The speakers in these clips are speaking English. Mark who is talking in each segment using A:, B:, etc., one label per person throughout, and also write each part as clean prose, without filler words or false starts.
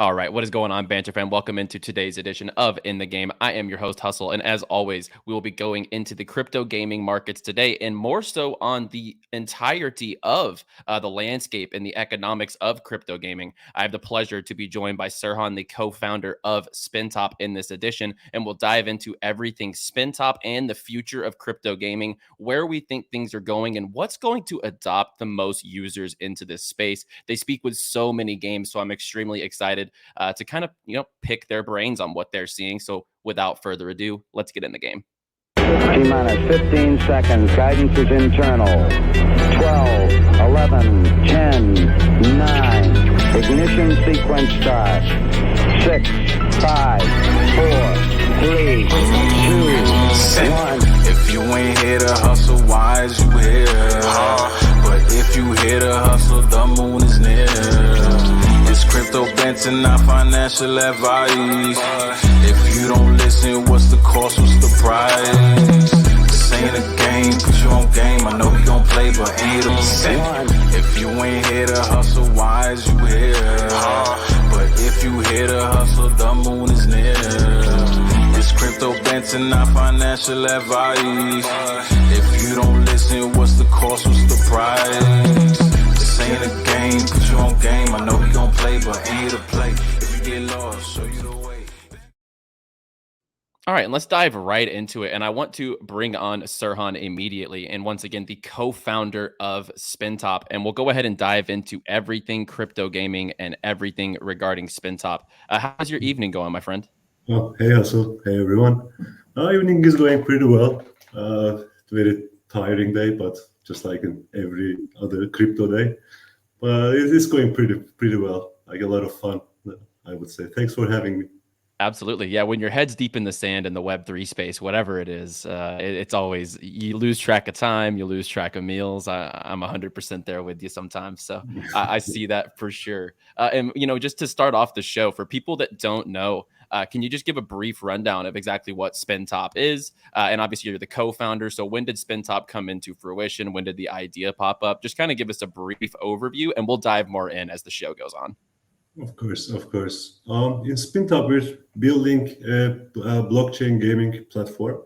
A: All right, what is going on, Banter fan? Welcome into today's edition of In the Game. I am your host, Hustle, and as always, we will be going into the crypto gaming markets today, and more so on the entirety of the landscape and the economics of crypto gaming. I have the pleasure to be joined by Serhan, the co-founder of Spintop, in this edition, and we'll dive into everything Spintop and the future of crypto gaming, where we think things are going, and what's going to adopt the most users into this space. They speak with so many games, so I'm extremely excited to kind of, pick their brains on what they're seeing. So without further ado, let's get in the game.
B: T-minus 15 seconds. Guidance is internal. 12, 11, 10, 9. Ignition sequence start. 6, 5, 4, 3, 2, 1.
C: If you ain't here to hustle, why is you here? But if you here to hustle, the moon is near. It's crypto Banter, not financial advice. If you don't listen, what's the cost, what's the price? This ain't a game, put you on game. I know you gon' play, but ain't a percent. If you ain't here to hustle, why is you here? But if you here to hustle, the moon is near. It's crypto Banter, not financial advice. If you don't listen, what's the cost, what's the price? This ain't a game, put you on game. I know we gon' play, but ain't here to play. If you get lost, show you the way.
A: All right, and let's dive right into it. And I want to bring on Serhan immediately. And once again, the co-founder of Spintop. And we'll go ahead and dive into everything crypto gaming and everything regarding Spintop. How's your evening going, my friend?
D: Oh, hey, Hustle. Hey, everyone. Evening is going pretty well. Very tiring day, but just like in every other crypto day. But it is going pretty well. Like a lot of fun, I would say. Thanks for having me.
A: Absolutely. Yeah. When your head's deep in the sand in the Web3 space, whatever it is, it's always, you lose track of time, you lose track of meals. I'm 100% there with you sometimes. So I see that for sure. And, just to start off the show, for people that don't know, can you just give a brief rundown of exactly what Spintop is? And obviously, you're the co-founder. So when did Spintop come into fruition? When did the idea pop up? Just kind of give us a brief overview, and we'll dive more in as the show goes on.
D: Of course. In Spintop, we're building a blockchain gaming platform.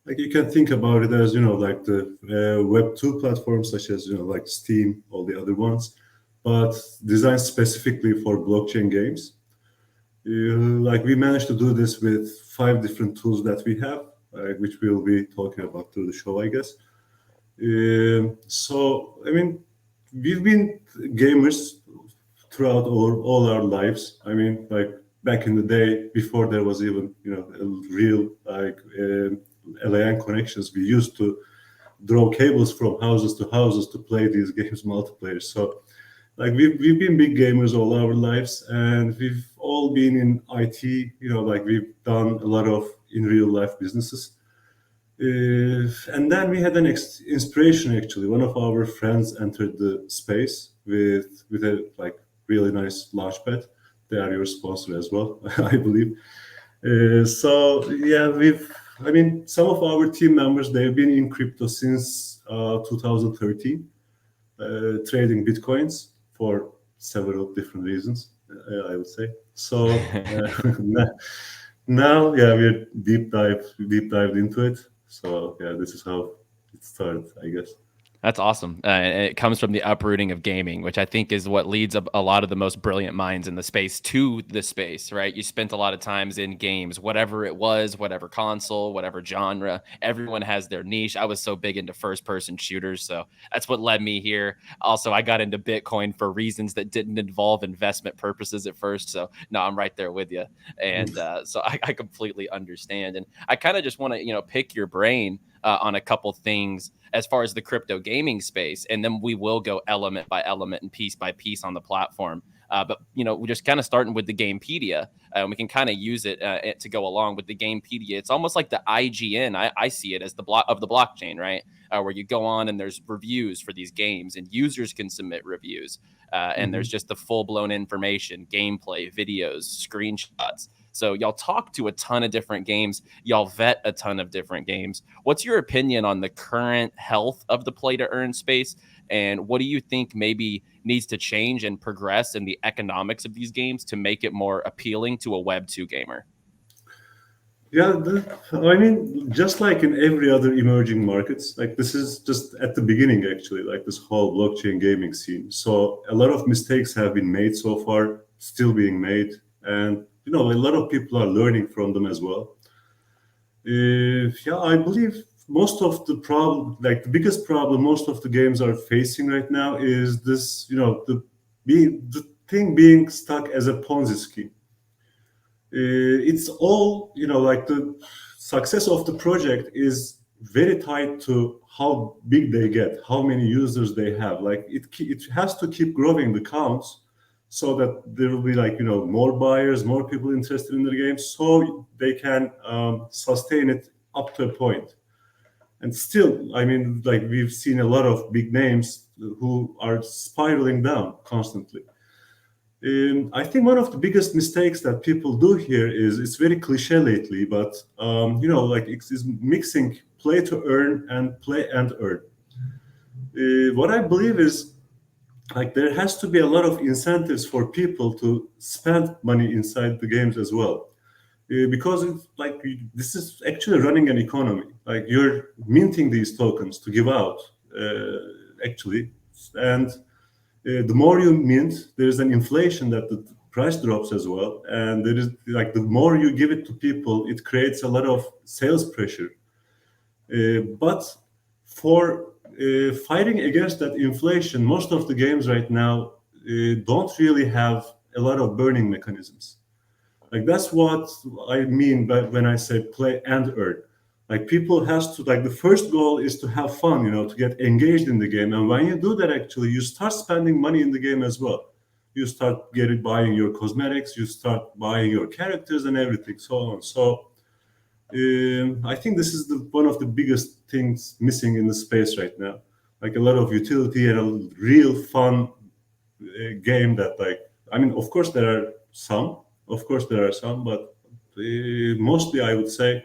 D: Like you can think about it as, like the Web2 platforms such as, like Steam, all the other ones, but designed specifically for blockchain games. Like we managed to do this with 5 different tools that we have, which we'll be talking about through the show, I guess. We've been gamers throughout all our lives. I mean, like back in the day, before there was even, a real LAN connections, we used to draw cables from houses to houses to play these games multiplayer. So like we've been big gamers all our lives, and we've all been in IT, like we've done a lot of in real life businesses. And then we had an inspiration, actually. One of our friends entered the space with a like really nice launchpad. They are your sponsor as well, I believe. Some of our team members, they've been in crypto since 2013, trading Bitcoins for several different reasons, I would say. So now, we're deep dived into it. So this is how it started, I guess.
A: That's awesome. And it comes from the uprooting of gaming, which I think is what leads a lot of the most brilliant minds in the space to the space, right? You spent a lot of times in games, whatever it was, whatever console, whatever genre, everyone has their niche. I was so big into first person shooters. So that's what led me here. Also, I got into Bitcoin for reasons that didn't involve investment purposes at first. So no, I'm right there with you. And so I completely understand. And I kind of just want to, pick your brain on a couple things as far as the crypto gaming space, and then we will go element by element and piece by piece on the platform. But we're just kind of starting with the Gamepedia, and we can kind of use it to go along with the Gamepedia. It's almost like the IGN. I see it as the block of the blockchain, right? Where you go on and there's reviews for these games, and users can submit reviews, and there's just the full blown information, gameplay, videos, screenshots. So y'all talk to a ton of different games. Y'all vet a ton of different games. What's your opinion on the current health of the play to earn space? And what do you think maybe needs to change and progress in the economics of these games to make it more appealing to a Web 2 gamer?
D: Yeah, I mean, just like in every other emerging markets, like this is just at the beginning, actually, like this whole blockchain gaming scene. So a lot of mistakes have been made so far, still being made, and a lot of people are learning from them as well. Yeah, I believe most of the problem, like the biggest problem most of the games are facing right now is this, the thing being stuck as a Ponzi scheme. It's all, like the success of the project is very tied to how big they get, how many users they have. Like it has to keep growing the counts so that there will be like, more buyers, more people interested in the game, so they can sustain it up to a point. And still, I mean, like we've seen a lot of big names who are spiraling down constantly. I think one of the biggest mistakes that people do here is it's very cliche lately, but like it's mixing play to earn and play and earn. What I believe is like there has to be a lot of incentives for people to spend money inside the games as well, because it's like this is actually running an economy. Like you're minting these tokens to give out, actually, and the more you mint, there's an inflation that the price drops as well. And there is like the more you give it to people, it creates a lot of sales pressure. But for fighting against that inflation, most of the games right now don't really have a lot of burning mechanisms. Like that's what I mean when I say play and earn. Like people has to like the first goal is to have fun, to get engaged in the game. And when you do that, actually, you start spending money in the game as well. You start buying your cosmetics, you start buying your characters and everything, so on. So I think this is one of the biggest things missing in the space right now. Like a lot of utility and a real fun game that I mean, of course there are some, but mostly I would say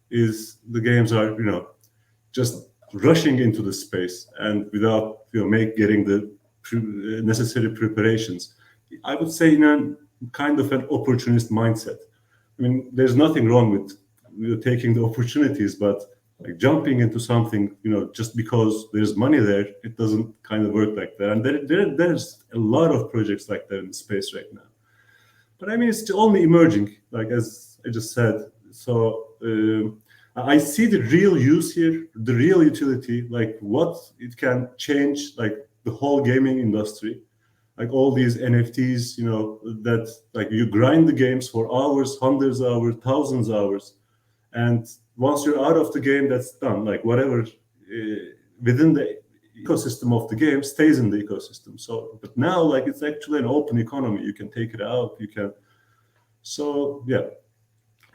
D: is the games are just rushing into the space and without getting the necessary preparations. I would say in a kind of an opportunist mindset. I mean, there's nothing wrong with taking the opportunities, but like jumping into something just because there's money there, it doesn't kind of work like that. And there's a lot of projects like that in the space right now. But I mean, it's only emerging, like as I just said. So I see the real use here, the real utility, like what it can change, like the whole gaming industry, like all these NFTs, that like you grind the games for hours, hundreds of hours, thousands of hours, and once you're out of the game, that's done. Like whatever within the ecosystem of the game stays in the ecosystem. So, but now like it's actually an open economy. You can take it out. You can. So yeah.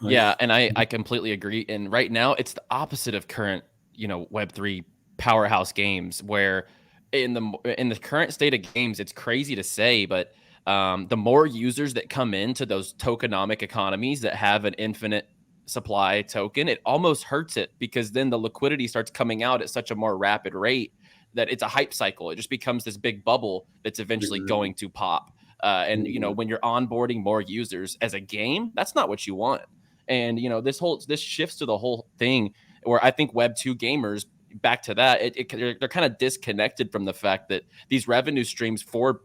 A: Yeah, and I completely agree. And right now, it's the opposite of current, Web3 powerhouse games, where in the current state of games, it's crazy to say, but the more users that come into those tokenomic economies that have an infinite supply token, it almost hurts it, because then the liquidity starts coming out at such a more rapid rate that it's a hype cycle. It just becomes this big bubble that's eventually going to pop. And when you're onboarding more users as a game, that's not what you want. And this shifts to the whole thing where I think Web 2 gamers, back to that, they're kind of disconnected from the fact that these revenue streams for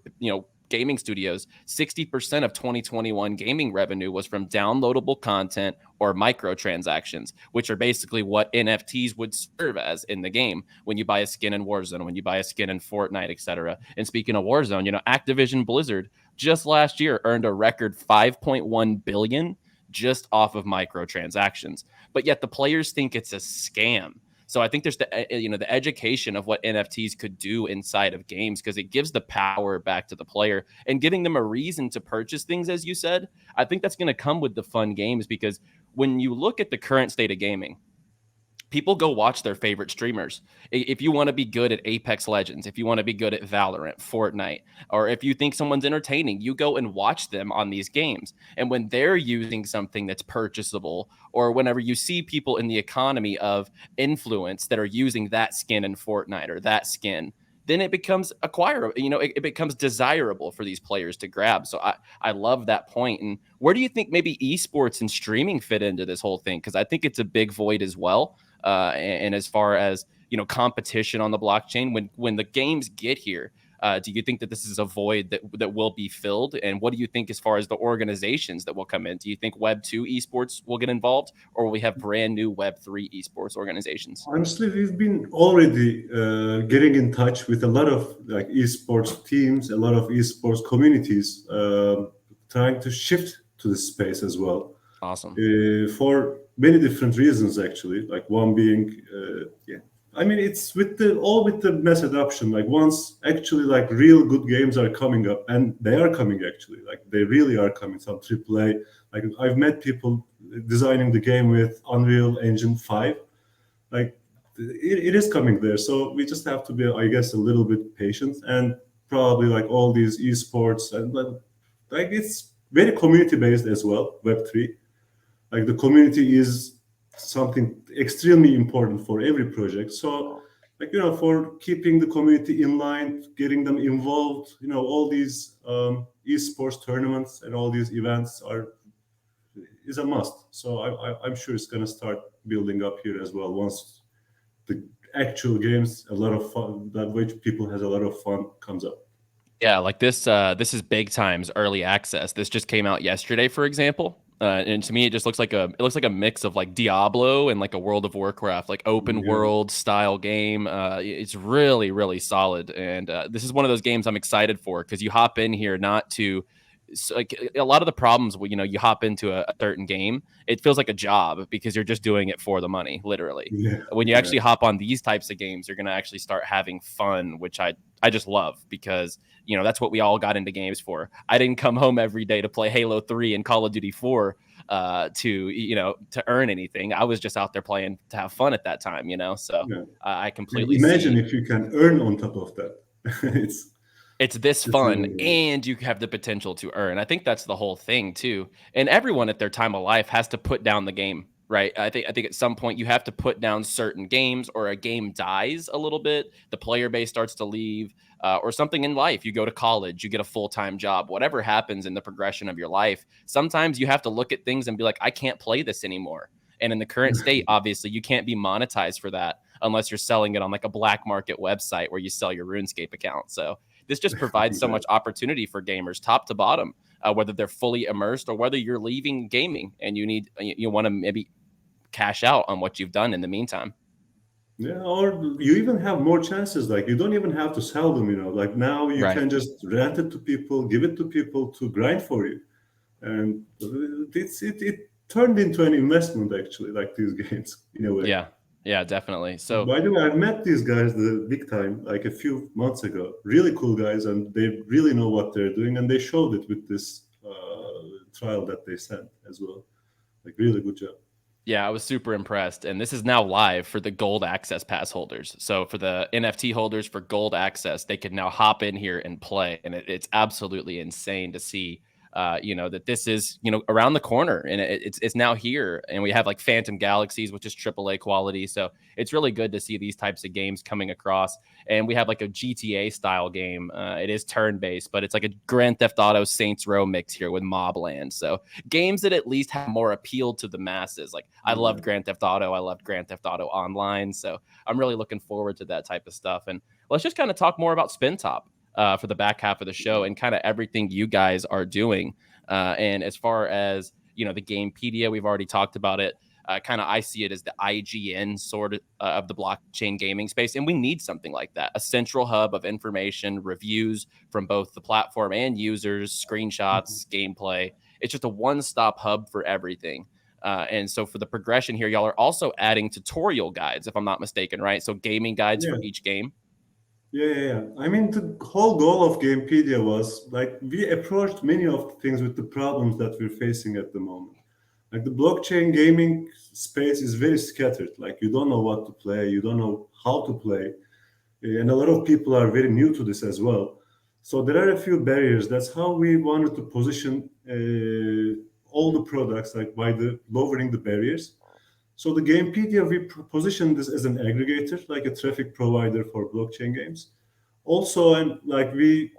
A: gaming studios, 60% of 2021 gaming revenue was from downloadable content or microtransactions, which are basically what NFTs would serve as in the game. When you buy a skin in Warzone, when you buy a skin in Fortnite, etc. And speaking of Warzone, Activision Blizzard just last year earned a record 5.1 billion just off of microtransactions. But yet the players think it's a scam. So I think there's the education of what NFTs could do inside of games, because it gives the power back to the player and giving them a reason to purchase things, as you said. I think that's going to come with the fun games, because when you look at the current state of gaming, people go watch their favorite streamers. If you want to be good at Apex Legends, if you want to be good at Valorant, Fortnite, or if you think someone's entertaining, you go and watch them on these games. And when they're using something that's purchasable, or whenever you see people in the economy of influence that are using that skin in Fortnite or that skin, then it becomes acquirable. It becomes desirable for these players to grab. So I love that point. And where do you think maybe esports and streaming fit into this whole thing? Because I think it's a big void as well. And as far as competition on the blockchain, when the games get here, do you think that this is a void that will be filled? And what do you think as far as the organizations that will come in? Do you think Web 2 esports will get involved, or will we have brand new Web 3 esports organizations?
D: Honestly, we've been already getting in touch with a lot of like esports teams, a lot of esports communities, trying to shift to this space as well.
A: Awesome.
D: For many different reasons, actually. Like one being, I mean, it's with the mass adoption. Like once actually like real good games are coming up, and they are coming actually, like they really are coming. Some AAA. Like I've met people designing the game with Unreal Engine 5. Like it is coming there. So we just have to be, I guess, a little bit patient, and probably like all these esports and like it's very community based as well. Web3, like the community is something extremely important for every project. So like for keeping the community in line, getting them involved, all these esports tournaments and all these events is a must. So I'm sure it's going to start building up here as well once the actual games, a lot of fun, that which people has a lot of fun, comes up.
A: Yeah, like this is big times early access. This just came out yesterday, for example. And to me, it just looks like a mix of like Diablo and like a World of Warcraft, like open world style game. It's really, really solid. And this is one of those games I'm excited for, because you hop in here not to, like a lot of the problems when you hop into a certain game, it feels like a job because you're just doing it for the money, literally. When you actually hop on these types of games, you're going to actually start having fun, which I just love, because that's what we all got into games for. I didn't come home every day to play Halo 3 and Call of Duty 4 to earn anything. I was just out there playing to have fun at that time, so I completely
D: imagine if you can earn on top of that.
A: It's this fun, and you have the potential to earn. I think that's the whole thing too. And everyone at their time of life has to put down the game, right? I think at some point you have to put down certain games, or a game dies a little bit, the player base starts to leave, or something in life. You go to college, you get a full-time job, whatever happens in the progression of your life. Sometimes you have to look at things and be like, I can't play this anymore. And in the current state, obviously, you can't be monetized for that unless you're selling it on like a black market website where you sell your RuneScape account. So this just provides so much opportunity for gamers, top to bottom, whether they're fully immersed or whether you're leaving gaming and you want to maybe cash out on what you've done in the meantime.
D: Yeah, or you even have more chances. Like you don't even have to sell them. Like now you can just rent it to people, give it to people to grind for you, and it turned into an investment actually. Like these games in a way.
A: Yeah, definitely. So
D: by the way, I met these guys the big time like a few months ago. Really cool guys, and they really know what they're doing, and they showed it with this trial that they sent as well. Like really good job.
A: Yeah, I was super impressed. And this is now live for the gold access pass holders. So for the NFT holders for gold access, they can now hop in here and play. And it's absolutely insane to see, that this is, around the corner, and it's now here. And we have like Phantom Galaxies, which is AAA quality. So it's really good to see these types of games coming across. And we have like a GTA style game. It is turn-based, but it's like a Grand Theft Auto Saints Row mix here with Mobland. So games that at least have more appeal to the masses. Like I loved Grand Theft Auto. I loved Grand Theft Auto Online. So I'm really looking forward to that type of stuff. And let's just kind of talk more about Spintop for the back half of the show and kind of everything you guys are doing. And as far as, the Gamepedia, we've already talked about it. Kind of I see it as the IGN sort of the blockchain gaming space. And we need something like that, a central hub of information, reviews from both the platform and users, screenshots, gameplay. It's just a one-stop hub for everything. And so for the progression here, y'all are also adding tutorial guides, if I'm not mistaken, right? So gaming guides for each game.
D: Yeah. I mean, the whole goal of Gamepedia was like we approached many of the things with the problems that we're facing at the moment. Like the blockchain gaming space is very scattered. Like you don't know what to play, you don't know how to play, and a lot of people are very new to this as well. So there are a few barriers. That's how we wanted to position all the products, like by lowering the barriers. So the Gamepedia, we positioned this as an aggregator, like a traffic provider for blockchain games. Also, we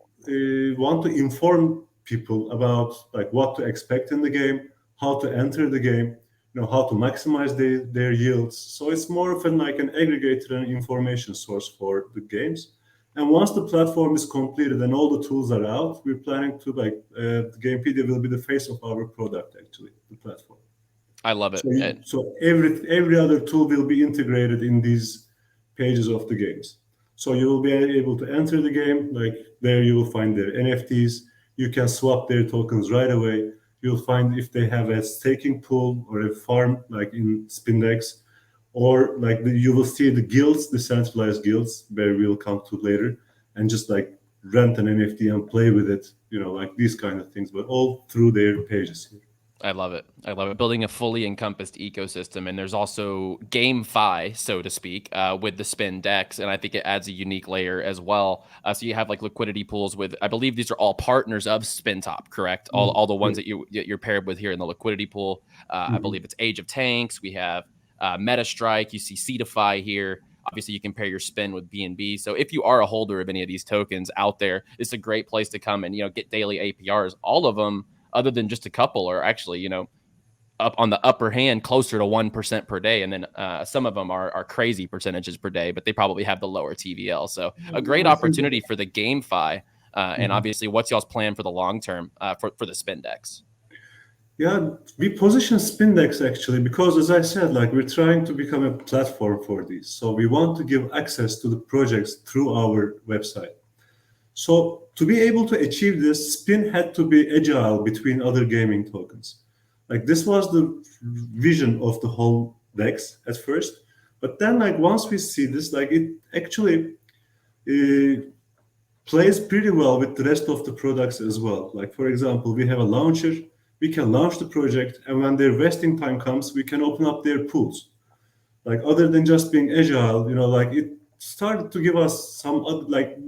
D: want to inform people about like what to expect in the game, how to enter the game, how to maximize their yields. So it's more of an aggregator and information source for the games. And once the platform is completed and all the tools are out, we're planning to Gamepedia will be the face of our product, actually, the platform.
A: I love it.
D: So every other tool will be integrated in these pages of the games. So you will be able to enter the game, like there you will find their NFTs. You can swap their tokens right away. You'll find if they have a staking pool or a farm, like in Spindex, or you will see the guilds, the centralized guilds, where we'll come to later, and just rent an NFT and play with it, these kind of things, but all through their pages here.
A: I love it. I love it. Building a fully encompassed ecosystem. And there's also Gamefi, so to speak, with the Spindex. And I think it adds a unique layer as well. So you have liquidity pools with, I believe these are all partners of Spintop, correct? All the ones that you're paired with here in the liquidity pool. I believe it's Age of Tanks. We have MetaStrike. You see Seedify here. Obviously, you can pair your spin with BNB. So if you are a holder of any of these tokens out there, it's a great place to come and, get daily APRs. All of them, other than just a couple, are actually, up on the upper hand, closer to 1% per day. And then some of them are crazy percentages per day, but they probably have the lower TVL. So a great opportunity for the GameFi. And obviously, what's y'all's plan for the long term for the Spindex?
D: Yeah, we position Spindex actually because, as I said, we're trying to become a platform for these. So we want to give access to the projects through our website. So to be able to achieve this, Spin had to be agile between other gaming tokens. This was the vision of the whole DEX at first. But then once we see this, it actually plays pretty well with the rest of the products as well. For example, we have a launcher. We can launch the project, and when their vesting time comes, we can open up their pools. Other than just being agile, it started to give us some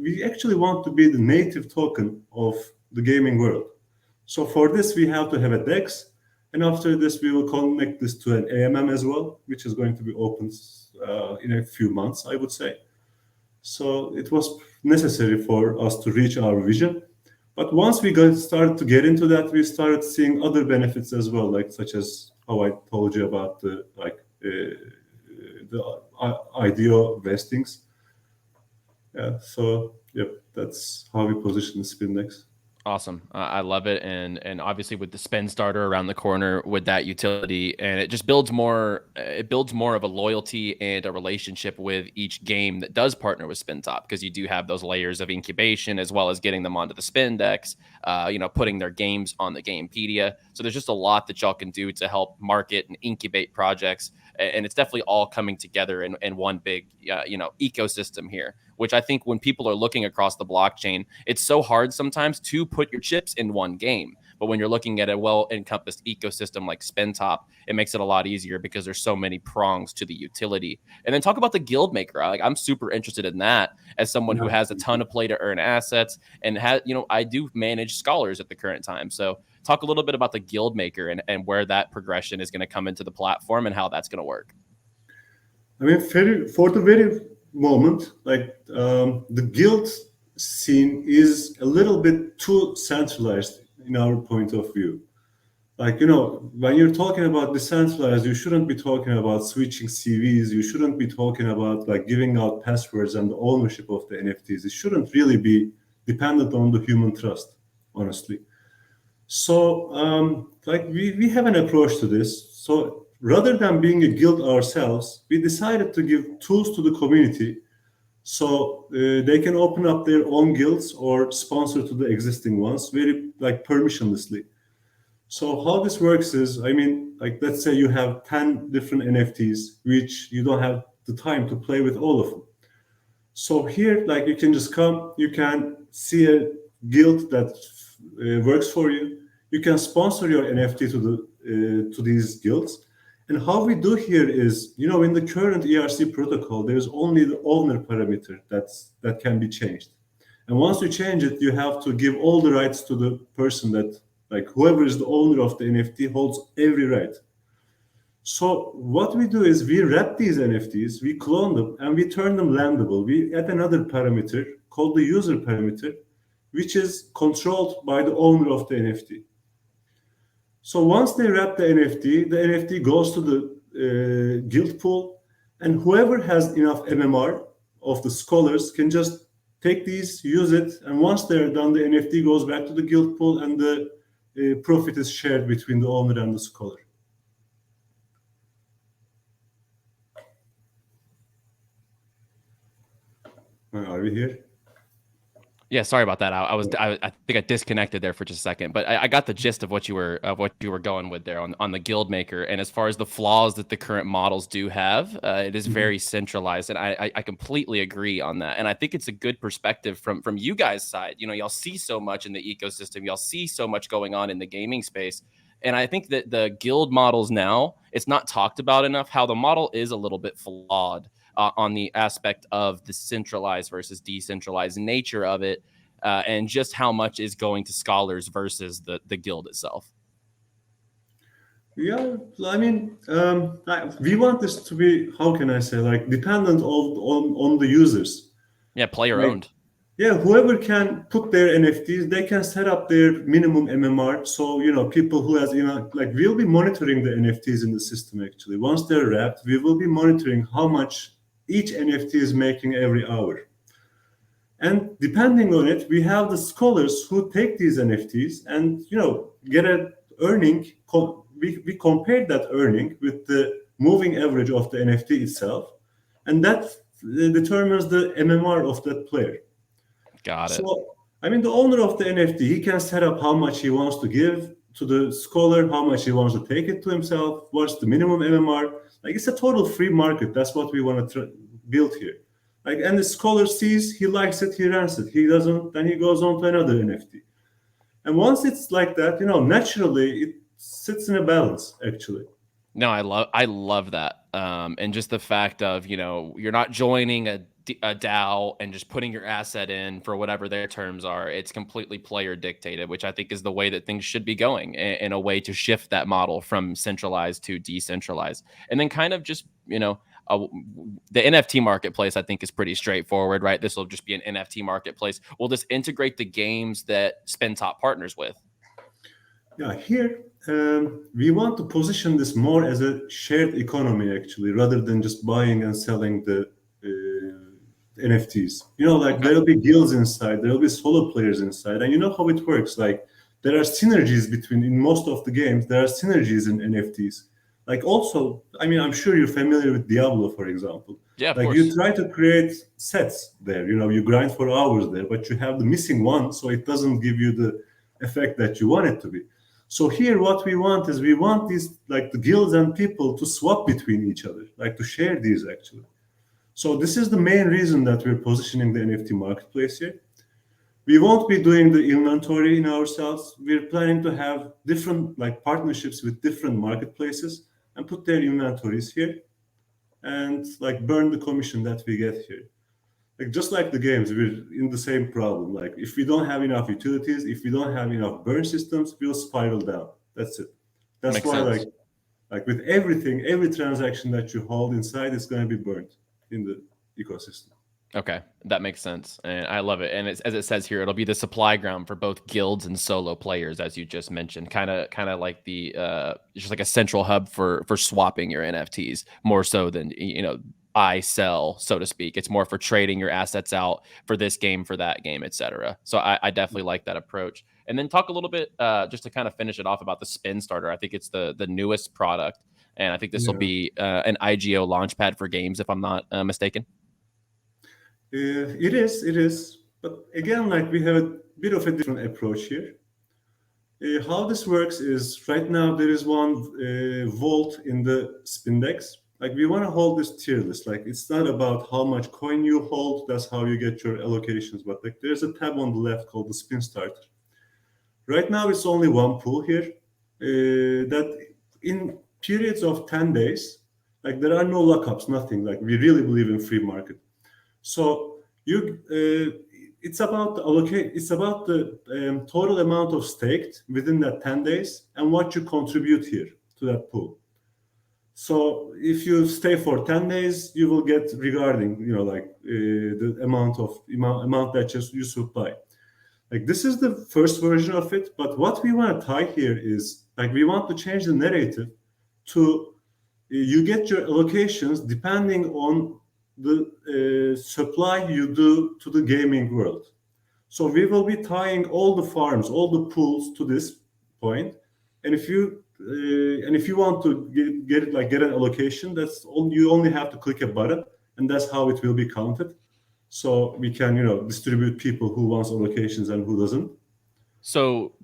D: we actually want to be the native token of the gaming world. So for this, we have to have a DEX, and after this, we will connect this to an AMM as well, which is going to be open in a few months, I would say. So it was necessary for us to reach our vision. But once we started to get into that, we started seeing other benefits as well, such as how I told you about the IDO vestings. Yeah, so that's how we position the Spindex.
A: Awesome. I love it. And obviously with the Spinstarter around the corner with that utility, and it just builds more of a loyalty and a relationship with each game that does partner with Spintop, because you do have those layers of incubation as well as getting them onto the Spindex, putting their games on the Gamepedia. So there's just a lot that y'all can do to help market and incubate projects. And it's definitely all coming together in one big, ecosystem here, which I think when people are looking across the blockchain, it's so hard sometimes to put your chips in one game. But when you're looking at a well-encompassed ecosystem like Spintop, it makes it a lot easier because there's so many prongs to the utility. And then talk about the Guildmaker. I'm super interested in that as someone who has a ton of play to earn assets and I do manage scholars at the current time. So talk a little bit about the Guildmaker and where that progression is going to come into the platform and how that's going to work.
D: I mean, for the very moment, the guild scene is a little bit too centralized in our point of view. When you're talking about decentralized, you shouldn't be talking about switching CVs. You shouldn't be talking about giving out passwords and the ownership of the NFTs. It shouldn't really be dependent on the human trust, honestly. So we have an approach to this. So rather than being a guild ourselves, we decided to give tools to the community so they can open up their own guilds or sponsor to the existing ones very permissionlessly. So how this works is, let's say you have 10 different NFTs, which you don't have the time to play with all of them. So here, you can just come, you can see a guild that works for you. You can sponsor your NFT to these guilds. And how we do here is, in the current ERC protocol, there's only the owner parameter that can be changed. And once you change it, you have to give all the rights to the person that, whoever is the owner of the NFT holds every right. So what we do is we wrap these NFTs, we clone them, and we turn them landable. We add another parameter called the user parameter, which is controlled by the owner of the NFT. So once they wrap the NFT goes to the guild pool, and whoever has enough MMR of the scholars can just take these, use it, and once they're done, the NFT goes back to the guild pool, and the profit is shared between the owner and the scholar. Are we here?
A: Yeah, sorry about that. I think I disconnected there for just a second, but I got the gist of what you were going with there on the Guildmaker. And as far as the flaws that the current models do have, it is very centralized, and I completely agree on that. And I think it's a good perspective from you guys' side. You know, y'all see so much in the ecosystem, y'all see so much going on in the gaming space. And I think that the guild models now, it's not talked about enough how the model is a little bit flawed. On the aspect of the centralized versus decentralized nature of it, and just how much is going to scholars versus the guild itself.
D: Yeah, I mean, we want this to be, how can I say, like dependent on the users.
A: Yeah, player owned.
D: Yeah, whoever can put their NFTs, they can set up their minimum MMR. So, you know, people who has, you know, like we'll be monitoring the NFTs in the system actually. Once they're wrapped, we will be monitoring how much each NFT is making every hour. And depending on it, we have the scholars who take these NFTs and, you know, get an earning. We compare that earning with the moving average of the NFT itself. And that determines the MMR of that player.
A: Got it.
D: So, I mean, the owner of the NFT, he can set up how much he wants to give to the scholar, how much he wants to take it to himself, what's the minimum MMR. Like, it's a total free market. That's what we want to build here. Like, and the scholar sees, he likes it, he rents it. He doesn't, then he goes on to another NFT. And once it's like that, you know, naturally it sits in a balance, actually.
A: No, I love that. And just the fact of, you know, you're not joining a DAO and just putting your asset in for whatever their terms are. It's completely player dictated, which I think is the way that things should be going, in a way to shift that model from centralized to decentralized. And then kind of just, you know, the NFT marketplace, I think, is pretty straightforward, right? This will just be an NFT marketplace. Will this integrate the games that Spintop partners with?
D: Yeah, here we want to position this more as a shared economy, actually, rather than just buying and selling the NFTs. You know, like there'll be guilds inside, there'll be solo players inside, and you know how it works. Like there are synergies in most of the games, there are synergies in NFTs. Like also, I mean, I'm sure you're familiar with Diablo, for example.
A: Yeah, of
D: like
A: course.
D: You try to create sets there, you know, you grind for hours there, but you have the missing one, so it doesn't give you the effect that you want it to be. So here, what we want is these, like the guilds and people, to swap between each other, like to share these actually. So this is the main reason that we're positioning the NFT marketplace here. We won't be doing the inventory in ourselves. We're planning to have different like partnerships with different marketplaces and put their inventories here and like burn the commission that we get here. Like just like the games, we're in the same problem. Like if we don't have enough utilities, if we don't have enough burn systems, we'll spiral down. That's it. That's
A: Makes
D: why
A: sense.
D: like with everything, every transaction that you hold inside is going to be burned in the ecosystem.
A: Okay, that makes sense, and I love it. And it's, as it says here, it'll be the supply ground for both guilds and solo players, as you just mentioned. Kind of like the just like a central hub for swapping your NFTs, more so than, you know, buy sell, so to speak. It's more for trading your assets out for this game, for that game, etc. So I definitely like that approach. And then talk a little bit just to kind of finish it off about the Spinstarter. I think it's the newest product, and I think this will be an IGO launchpad for games, if I'm not mistaken.
D: It is. But again, like we have a bit of a different approach here. How this works is right now there is one vault in the Spindex. Like we want to hold this tier list. Like it's not about how much coin you hold. That's how you get your allocations. But like there's a tab on the left called the Spinstarter. Right now it's only one pool here. That in periods of 10 days, like there are no lockups, nothing. Like we really believe in free market. So it's about the total amount of staked within that 10 days and what you contribute here to that pool. So if you stay for 10 days, you will get regarding, the amount that you supply. Like this is the first version of it, but what we want to tie here is like we want to change the narrative to you get your allocations depending on the supply you do to the gaming world. So we will be tying all the farms, all the pools to this point, and if you want to get an allocation, you only have to click a button, and that's how it will be counted. So we can distribute people who wants allocations and who doesn't.
A: So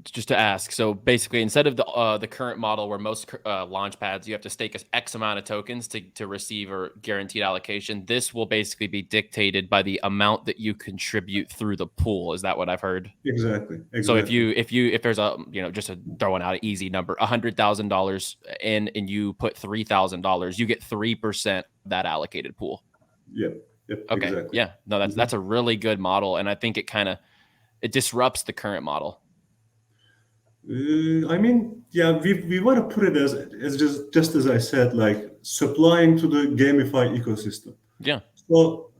A: just to ask, so basically instead of the current model where most launchpads you have to stake X amount of tokens to receive or guaranteed allocation, this will basically be dictated by the amount that you contribute through the pool. Is that what I've heard?
D: Exactly.
A: So if there's a just a throwing out an easy number, $100,000 in and you put $3,000, you get 3% of that allocated pool.
D: Yep.
A: Okay.
D: Exactly.
A: Yeah. No, that's a really good model, and I think it disrupts the current model.
D: We want to put it as just as I said, like supplying to the Gamify ecosystem.
A: Yeah.
D: So,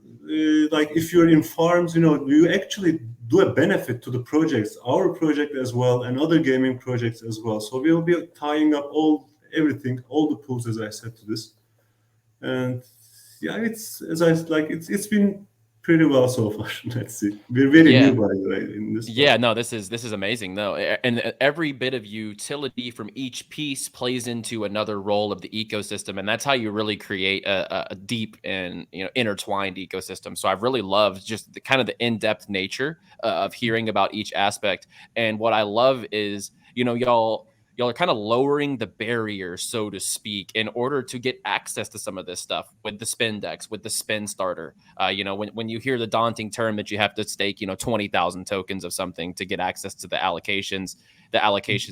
D: like if you're in farms, you actually do a benefit to the projects, our project as well, and other gaming projects as well. So we'll be tying up all the pools, as I said, to this. And yeah, it's been pretty well so far. Let's see. We're very new, by the way, in this.
A: Yeah, no, this is amazing though, and every bit of utility from each piece plays into another role of the ecosystem, and that's how you really create a deep and intertwined ecosystem. So I've really loved just the kind of the in-depth nature of hearing about each aspect, and what I love is y'all are kind of lowering the barrier, so to speak, in order to get access to some of this stuff with the Spindex, with the Spinstarter. When you hear the daunting term that you have to stake, 20,000 tokens of something to get access to the allocations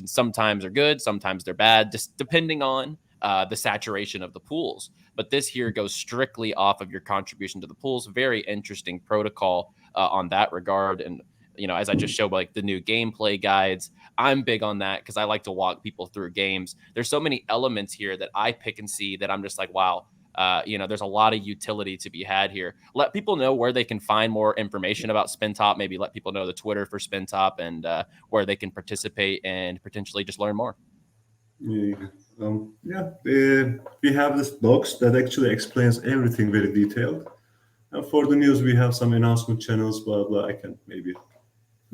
A: sometimes are good, sometimes they're bad, just depending on the saturation of the pools. But this here goes strictly off of your contribution to the pools. Very interesting protocol on that regard. And as I just showed, like the new gameplay guides, I'm big on that because I like to walk people through games. There's so many elements here that I pick and see that I'm just like, wow, there's a lot of utility to be had here. Let people know where they can find more information about Spintop. Maybe let people know the Twitter for Spintop and where they can participate and potentially just learn more.
D: We have this box that actually explains everything very detailed. And for the news, we have some announcement channels, blah, blah.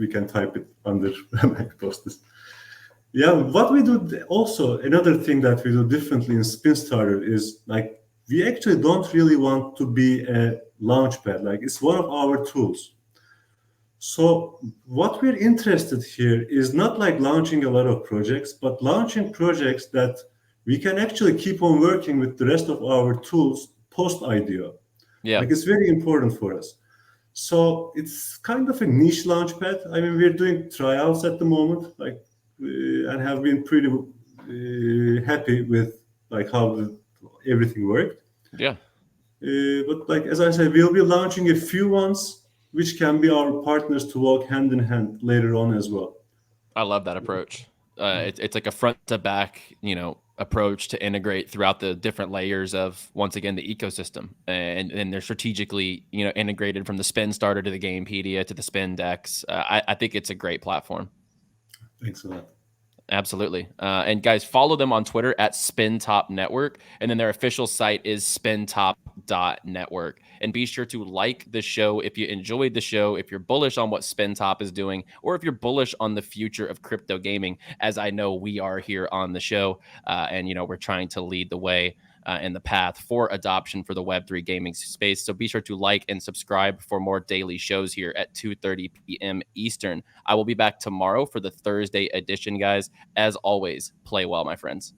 D: We can type it under my posts. Yeah, what we do also, another thing that we do differently in Spinstarter is like, we actually don't really want to be a launchpad. Like it's one of our tools. So what we're interested here is not like launching a lot of projects, but launching projects that we can actually keep on working with the rest of our tools post-IDO.
A: Yeah.
D: Like it's very important for us. So it's kind of a niche launchpad. I mean, we're doing tryouts at the moment, and have been pretty happy with like how everything worked.
A: Yeah.
D: But like as I said, we'll be launching a few ones which can be our partners to walk hand in hand later on as well.
A: I love that approach. It's like a front to back, approach to integrate throughout the different layers of, once again, the ecosystem, and they're strategically integrated from the Spinstarter to the Gamepedia to the Spindex. I think it's a great platform.
D: Thanks a lot.
A: Absolutely. And guys, follow them on Twitter at Spintop Network, and then their official site is spintop.network. And be sure to like the show if you enjoyed the show, if you're bullish on what Spintop is doing, or if you're bullish on the future of crypto gaming, as I know we are here on the show. And we're trying to lead the way in the path for adoption for the Web3 gaming space. So be sure to like and subscribe for more daily shows here at 2:30 p.m. Eastern. I will be back tomorrow for the Thursday edition, guys. As always, play well, my friends.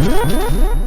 E: Yeah.